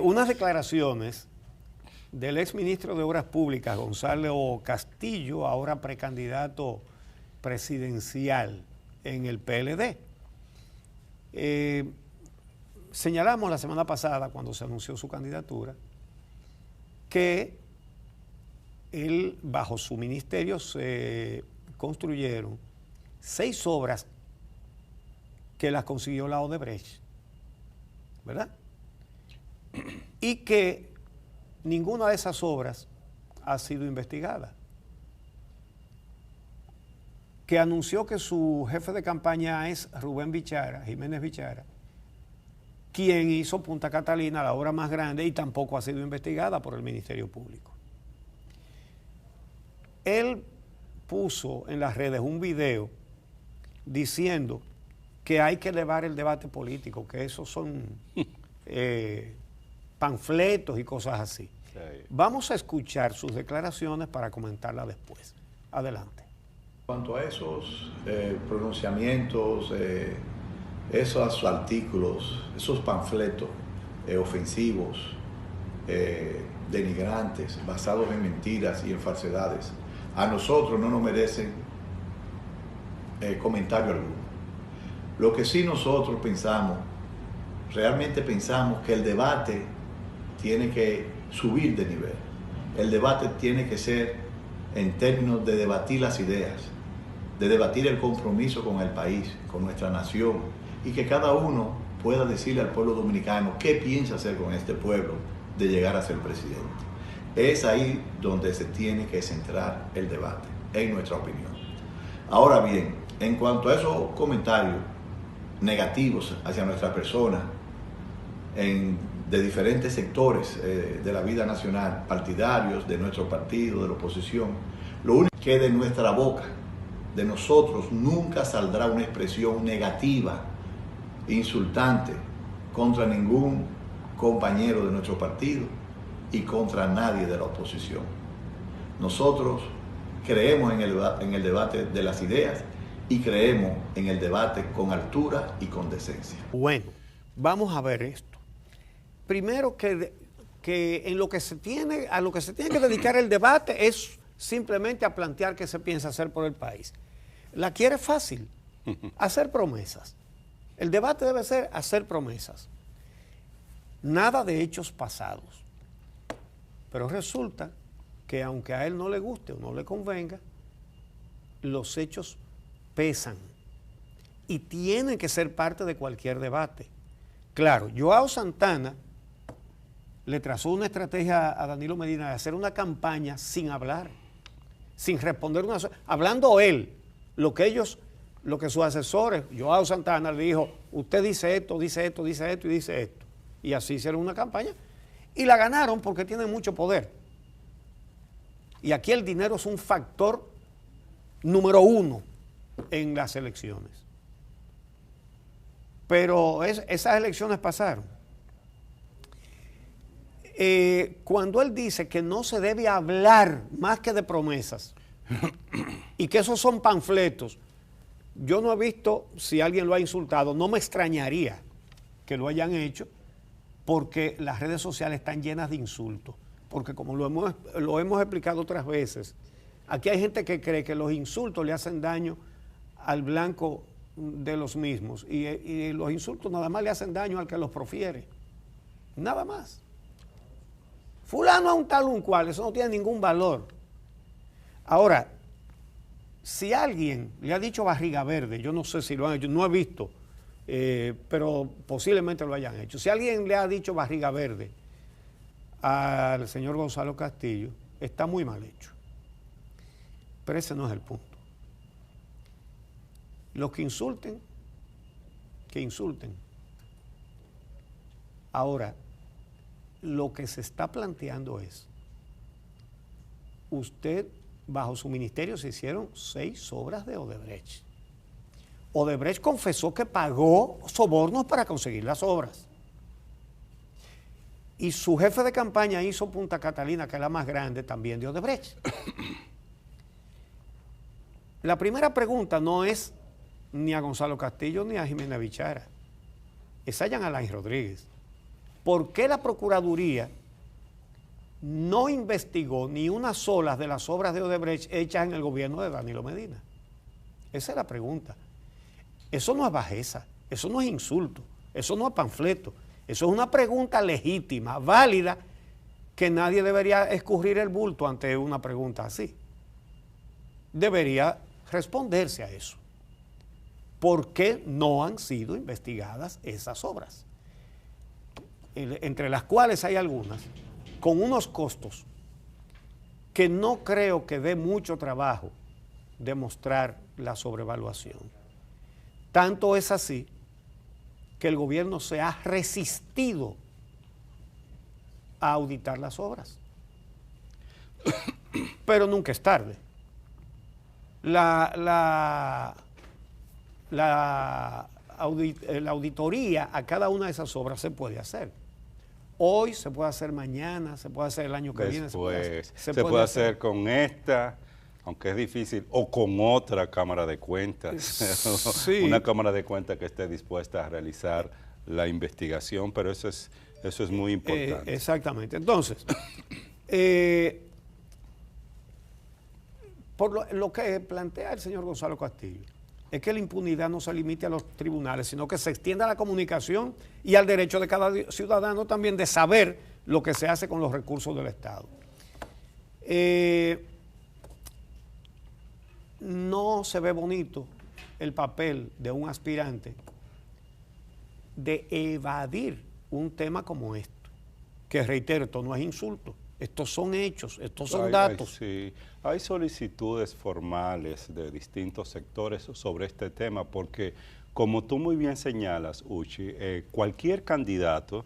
Unas declaraciones del exministro de Obras Públicas, Gonzalo Castillo, ahora precandidato presidencial en el PLD. Señalamos la semana pasada, cuando se anunció su candidatura, que él, bajo su ministerio, se construyeron 6 obras que las consiguió la Odebrecht, ¿verdad? Y que ninguna de esas obras ha sido investigada. Que anunció que su jefe de campaña es Rubén Bichara, Jiménez Bichara, quien hizo Punta Catalina, la obra más grande, y tampoco ha sido investigada por el Ministerio Público. Él puso en las redes un video diciendo que hay que elevar el debate político, que esos son panfletos y cosas así. Sí. Vamos a escuchar sus declaraciones para comentarlas después. Adelante. En cuanto a esos pronunciamientos, esos artículos, esos panfletos ofensivos, denigrantes, basados en mentiras y en falsedades, a nosotros no nos merecen comentario alguno. Lo que sí nosotros pensamos, realmente pensamos que el debate tiene que subir de nivel. El debate tiene que ser en términos de debatir las ideas, de debatir el compromiso con el país, con nuestra nación, y que cada uno pueda decirle al pueblo dominicano qué piensa hacer con este pueblo de llegar a ser presidente. Es ahí donde se tiene que centrar el debate, en nuestra opinión. Ahora bien, en cuanto a esos comentarios negativos hacia nuestra persona, de diferentes sectores de la vida nacional, partidarios, de nuestro partido, de la oposición, lo único que de nuestra boca, de nosotros, nunca saldrá una expresión negativa, insultante, contra ningún compañero de nuestro partido y contra nadie de la oposición. Nosotros creemos en el debate de las ideas y creemos en el debate con altura y con decencia. Bueno, vamos a ver esto. Primero que en lo que se tiene, a lo que se tiene que dedicar el debate es simplemente a plantear qué se piensa hacer por el país. La quiere fácil, hacer promesas. El debate debe ser hacer promesas. Nada de hechos pasados. Pero resulta que aunque a él no le guste o no le convenga, los hechos pesan y tienen que ser parte de cualquier debate. Claro, Joao Santana le trazó una estrategia a Danilo Medina de hacer una campaña sin hablar, sin responder hablando él, lo que sus asesores, Joao Santana le dijo, usted dice esto, dice esto, dice esto y dice esto. Y así hicieron una campaña y la ganaron porque tienen mucho poder. Y aquí el dinero es un factor número 1 en las elecciones. Pero esas elecciones pasaron. Cuando él dice que no se debe hablar más que de promesas y que esos son panfletos, yo no he visto si alguien lo ha insultado, no me extrañaría que lo hayan hecho porque las redes sociales están llenas de insultos, porque como lo hemos explicado otras veces, aquí hay gente que cree que los insultos le hacen daño al blanco de los mismos y los insultos nada más le hacen daño al que los profiere, nada más. Fulano a un tal un cual, eso no tiene ningún valor. Ahora, si alguien le ha dicho barriga verde, yo no sé si lo han hecho, no he visto, pero posiblemente lo hayan hecho. Si alguien le ha dicho barriga verde al señor Gonzalo Castillo, está muy mal hecho. Pero ese no es el punto. Los que insulten, que insulten. Ahora, lo que se está planteando es, usted, bajo su ministerio se hicieron 6 obras de Odebrecht. Odebrecht confesó que pagó sobornos para conseguir las obras. Y su jefe de campaña hizo Punta Catalina, que es la más grande también de Odebrecht. La primera pregunta no es ni a Gonzalo Castillo ni a Jiménez Bichara. Es a Jean Alain Rodríguez. ¿por qué la Procuraduría no investigó ni una sola de las obras de Odebrecht hechas en el gobierno de Danilo Medina? Esa es la pregunta. Eso no es bajeza, eso no es insulto, eso no es panfleto, eso es una pregunta legítima, válida, que nadie debería escurrir el bulto ante una pregunta así. Debería responderse a eso. ¿Por qué no han sido investigadas esas obras? Entre las cuales hay algunas con unos costos que no creo que dé mucho trabajo demostrar la sobrevaluación. Tanto es así que el gobierno se ha resistido a auditar las obras. Pero nunca es tarde. La auditoría a cada una de esas obras se puede hacer. Hoy se puede hacer, mañana, se puede hacer el año que viene. Se puede hacer con esta, aunque es difícil, o con otra Cámara de Cuentas. Sí. Una Cámara de Cuentas que esté dispuesta a realizar la investigación, pero eso es muy importante. Exactamente. Entonces, por lo que plantea el señor Gonzalo Castillo, es que la impunidad no se limite a los tribunales, sino que se extienda a la comunicación y al derecho de cada ciudadano también de saber lo que se hace con los recursos del Estado. No se ve bonito el papel de un aspirante de evadir un tema como esto, que reitero, esto no es insulto, estos son hechos, estos son datos. Sí. Hay solicitudes formales de distintos sectores sobre este tema porque, como tú muy bien señalas, Uchi, cualquier candidato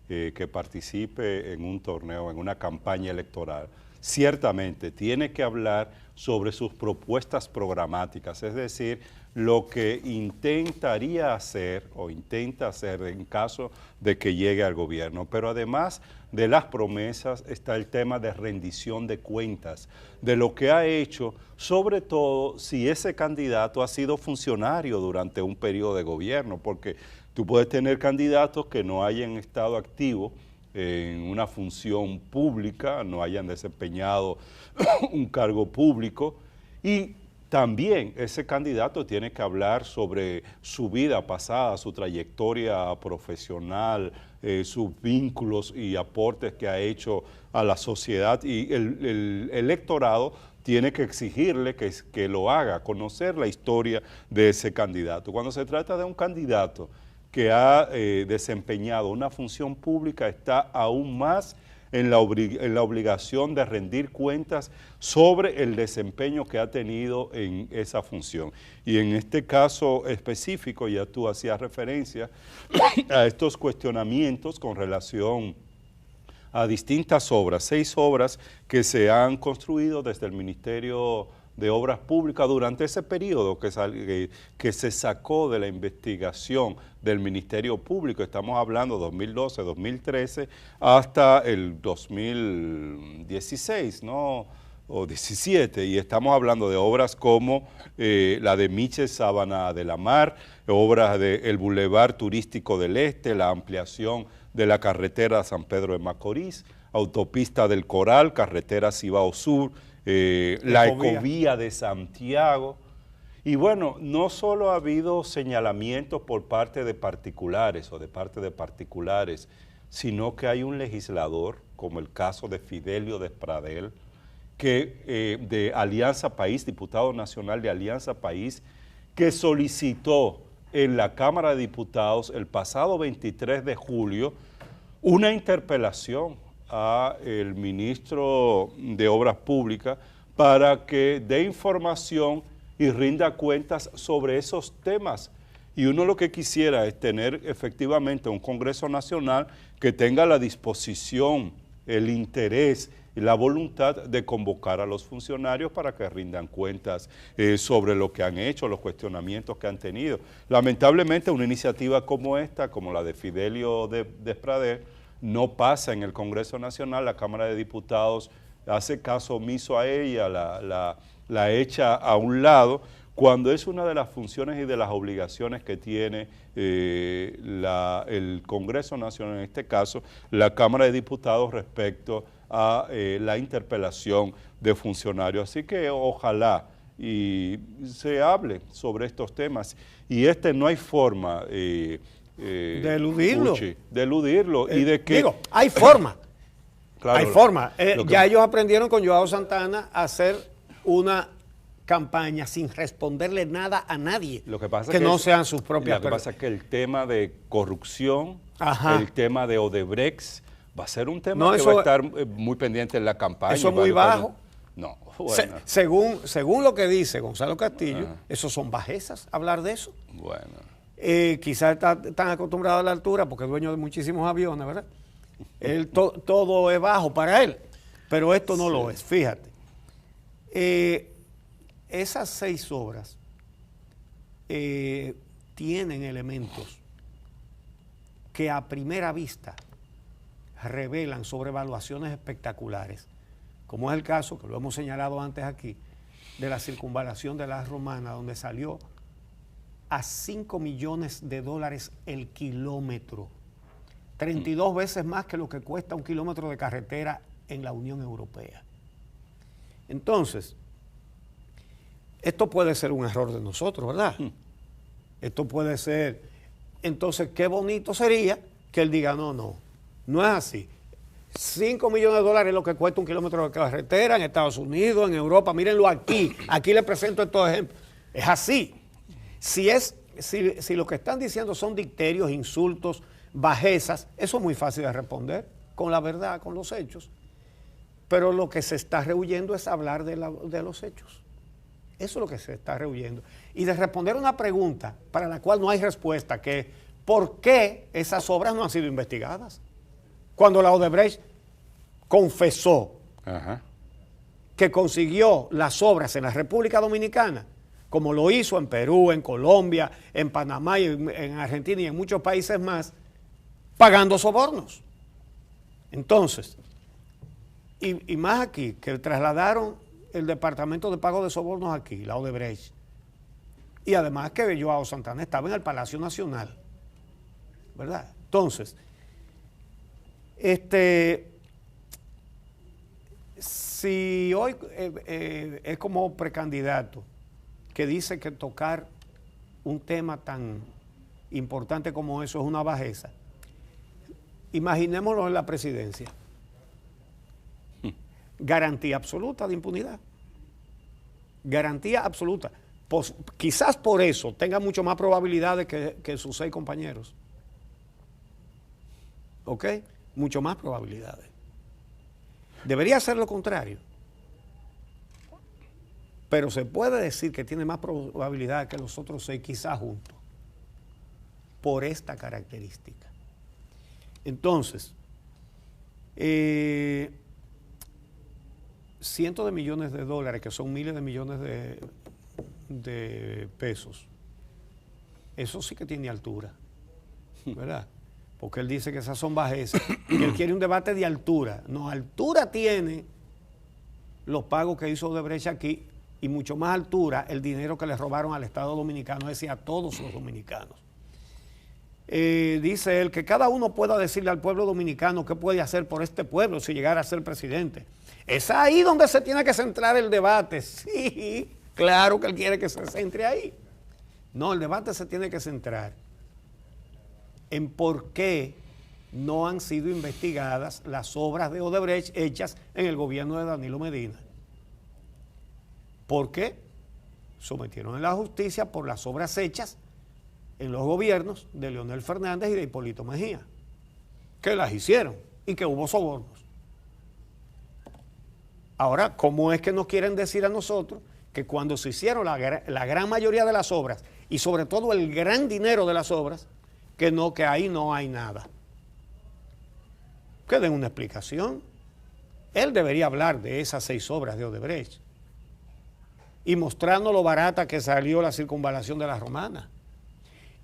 que participe en un torneo, en una campaña electoral, ciertamente tiene que hablar sobre sus propuestas programáticas, es decir, lo que intentaría hacer o intenta hacer en caso de que llegue al gobierno. Pero además de las promesas está el tema de rendición de cuentas, de lo que ha hecho, sobre todo si ese candidato ha sido funcionario durante un periodo de gobierno, porque tú puedes tener candidatos que no hayan estado activos en una función pública, no hayan desempeñado un cargo público, y también ese candidato tiene que hablar sobre su vida pasada, su trayectoria profesional, sus vínculos y aportes que ha hecho a la sociedad, y el electorado tiene que exigirle que lo haga, conocer la historia de ese candidato. Cuando se trata de un candidato que ha desempeñado una función pública, está aún más en la obligación de rendir cuentas sobre el desempeño que ha tenido en esa función. Y en este caso específico, ya tú hacías referencia a estos cuestionamientos con relación a distintas obras, 6 obras que se han construido desde el Ministerio de Obras Públicas durante ese periodo que se sacó de la investigación del Ministerio Público. Estamos hablando 2012, 2013 hasta el 2016, ¿no? O 17, y estamos hablando de obras como la de Miche Sábana de la Mar, obras del Boulevard Turístico del Este, la ampliación de la carretera San Pedro de Macorís, autopista del Coral, carretera Cibao Sur, la ecovía de Santiago. Y bueno, no solo ha habido señalamientos por parte de particulares sino que hay un legislador, como el caso de Fidelio Despradel, que de Alianza País, diputado nacional de Alianza País, que solicitó en la Cámara de Diputados el pasado 23 de julio una interpelación al ministro de Obras Públicas para que dé información y rinda cuentas sobre esos temas. Y uno lo que quisiera es tener efectivamente un Congreso Nacional que tenga la disposición, el interés y la voluntad de convocar a los funcionarios para que rindan cuentas sobre lo que han hecho, los cuestionamientos que han tenido. Lamentablemente una iniciativa como esta, como la de Fidelio Despradel, no pasa en el Congreso Nacional. La Cámara de Diputados hace caso omiso a ella, la echa a un lado, cuando es una de las funciones y de las obligaciones que tiene el Congreso Nacional, en este caso, la Cámara de Diputados respecto a la interpelación de funcionarios. Así que ojalá y se hable sobre estos temas. Y no hay forma de eludirlo. Uchi, de eludirlo. Y de que, digo, hay forma. Claro, hay forma. Ya ellos aprendieron con Joao Santana a hacer una campaña sin responderle nada a nadie lo que pasa que no sean sus propias personas. Lo que pasa es que el tema de corrupción, el tema de Odebrecht, va a ser un tema que va a estar muy pendiente en la campaña. Eso es muy bajo. No, bueno. Según lo que dice Gonzalo Castillo, esos son bajezas, hablar de eso. Bueno. Quizás está tan acostumbrado a la altura porque es dueño de muchísimos aviones, ¿verdad? Todo es bajo para él, pero esto no lo es, fíjate. Esas 6 obras tienen elementos que a primera vista revelan sobrevaluaciones espectaculares, como es el caso, que lo hemos señalado antes aquí, de la circunvalación de la Romana, donde salió a $5 millones el kilómetro, 32 veces más que lo que cuesta un kilómetro de carretera en la Unión Europea. Entonces, esto puede ser un error de nosotros, ¿verdad? Esto puede ser. Entonces, qué bonito sería que él diga, no es así. $5 millones es lo que cuesta un kilómetro de carretera en Estados Unidos, en Europa, mírenlo aquí le presento estos ejemplos. Es así. Si lo que están diciendo son dicterios, insultos, bajezas, eso es muy fácil de responder, con la verdad, con los hechos. Pero lo que se está rehuyendo es hablar de los hechos. Eso es lo que se está rehuyendo. Y de responder una pregunta para la cual no hay respuesta, que es ¿por qué esas obras no han sido investigadas? Cuando la Odebrecht confesó que consiguió las obras en la República Dominicana, como lo hizo en Perú, en Colombia, en Panamá, y en Argentina y en muchos países más, pagando sobornos. Entonces, y más aquí, que trasladaron el Departamento de Pago de Sobornos aquí, la Odebrecht, y además que Joao Santana estaba en el Palacio Nacional, ¿verdad? Entonces, si hoy es como precandidato que dice que tocar un tema tan importante como eso es una bajeza, imaginémoslo en la presidencia. Garantía absoluta de impunidad. Garantía absoluta. Quizás por eso tenga mucho más probabilidades que sus 6 compañeros. ¿Ok? Mucho más probabilidades. Debería ser lo contrario. Pero se puede decir que tiene más probabilidad que los otros 6, quizás juntos, por esta característica. Entonces, cientos de millones de dólares, que son miles de millones de pesos, eso sí que tiene altura, ¿verdad? Porque él dice que esas son bajezas, que él quiere un debate de altura. No, altura tiene los pagos que hizo Odebrecht aquí, y mucho más altura el dinero que le robaron al Estado Dominicano, es decir, a todos los dominicanos. Dice él que cada uno pueda decirle al pueblo dominicano qué puede hacer por este pueblo si llegara a ser presidente. Es ahí donde se tiene que centrar el debate. Sí, claro que él quiere que se centre ahí. No, el debate se tiene que centrar en por qué no han sido investigadas las obras de Odebrecht hechas en el gobierno de Danilo Medina. ¿Por qué? Sometieron a la justicia por las obras hechas en los gobiernos de Leonel Fernández y de Hipólito Mejía, que las hicieron y que hubo sobornos. Ahora, ¿cómo es que nos quieren decir a nosotros que cuando se hicieron la gran mayoría de las obras, y sobre todo el gran dinero de las obras, que ahí no hay nada? Que den una explicación. Él debería hablar de esas 6 obras de Odebrecht y mostrarnos lo barata que salió la circunvalación de la Romana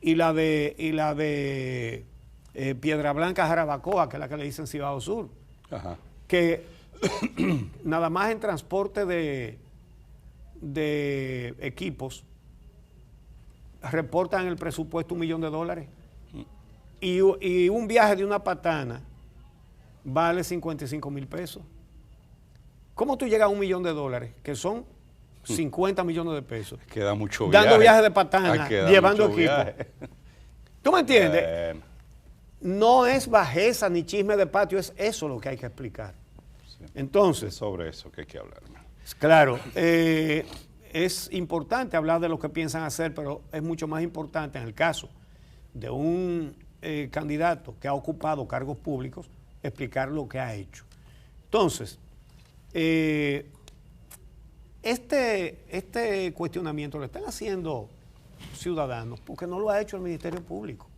y la de Piedra Blanca Jarabacoa, que es la que le dicen Cibao Sur, que nada más en transporte de equipos reportan en el presupuesto $1 millón. Y un viaje de una patana vale 55 mil pesos. ¿Cómo tú llegas a $1 millón, que son 50 millones de pesos? Queda mucho viaje. Dando viajes de patana, llevando equipo. Viaje. ¿Tú me entiendes? No es bajeza ni chisme de patio, es eso lo que hay que explicar. Sí. Entonces, es sobre eso que hay que hablar. Claro, es importante hablar de lo que piensan hacer, pero es mucho más importante en el caso de un candidato que ha ocupado cargos públicos, explicar lo que ha hecho. Entonces, este cuestionamiento lo están haciendo ciudadanos porque no lo ha hecho el Ministerio Público,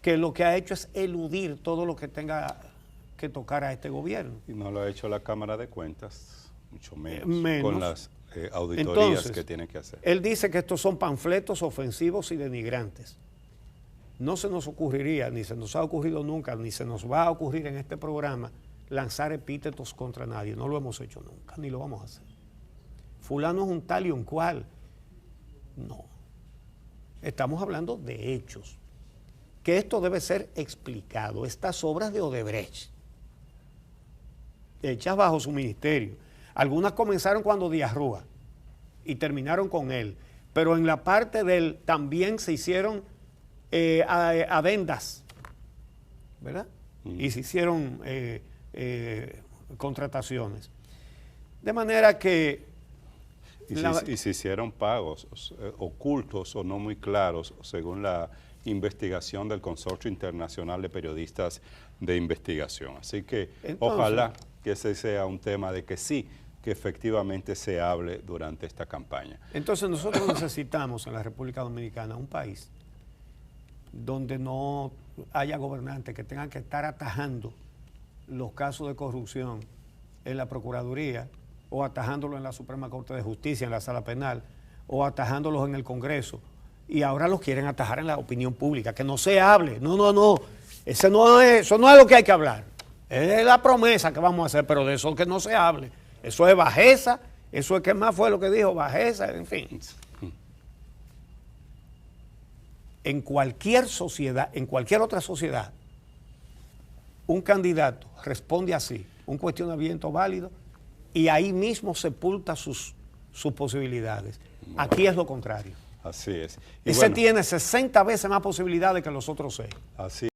que lo que ha hecho es eludir todo lo que tenga que tocar a este gobierno. Y no lo ha hecho la Cámara de Cuentas, mucho menos. Con Las auditorías entonces, que tiene que hacer. Él dice que estos son panfletos ofensivos y denigrantes. No se nos ocurriría, ni se nos ha ocurrido nunca, ni se nos va a ocurrir en este programa lanzar epítetos contra nadie. No lo hemos hecho nunca, ni lo vamos a hacer. Fulano es un tal y un cual. No. Estamos hablando de hechos. Que esto debe ser explicado. Estas obras de Odebrecht, hechas bajo su ministerio. Algunas comenzaron cuando Díaz Rúa y terminaron con él. Pero en la parte de él también se hicieron adendas, ¿verdad? Y se hicieron contrataciones. De manera que... Y se hicieron pagos ocultos o no muy claros, según la investigación del Consorcio Internacional de Periodistas de Investigación. Así que entonces, ojalá que ese sea un tema de que sí, que efectivamente se hable durante esta campaña. Entonces nosotros necesitamos en la República Dominicana un país donde no haya gobernantes que tengan que estar atajando los casos de corrupción en la Procuraduría o atajándolo en la Suprema Corte de Justicia, en la Sala Penal, o atajándolos en el Congreso. Y ahora los quieren atajar en la opinión pública, que no se hable. No. Eso no es lo que hay que hablar. Es la promesa que vamos a hacer, pero de eso que no se hable. Eso es bajeza, eso es que más fue lo que dijo, bajeza, en fin. En cualquier sociedad, en cualquier otra sociedad, un candidato responde así, un cuestionamiento válido, y ahí mismo sepulta sus posibilidades. Aquí es lo contrario. Así es. Ese tiene 60 veces más posibilidades que los otros 6. Así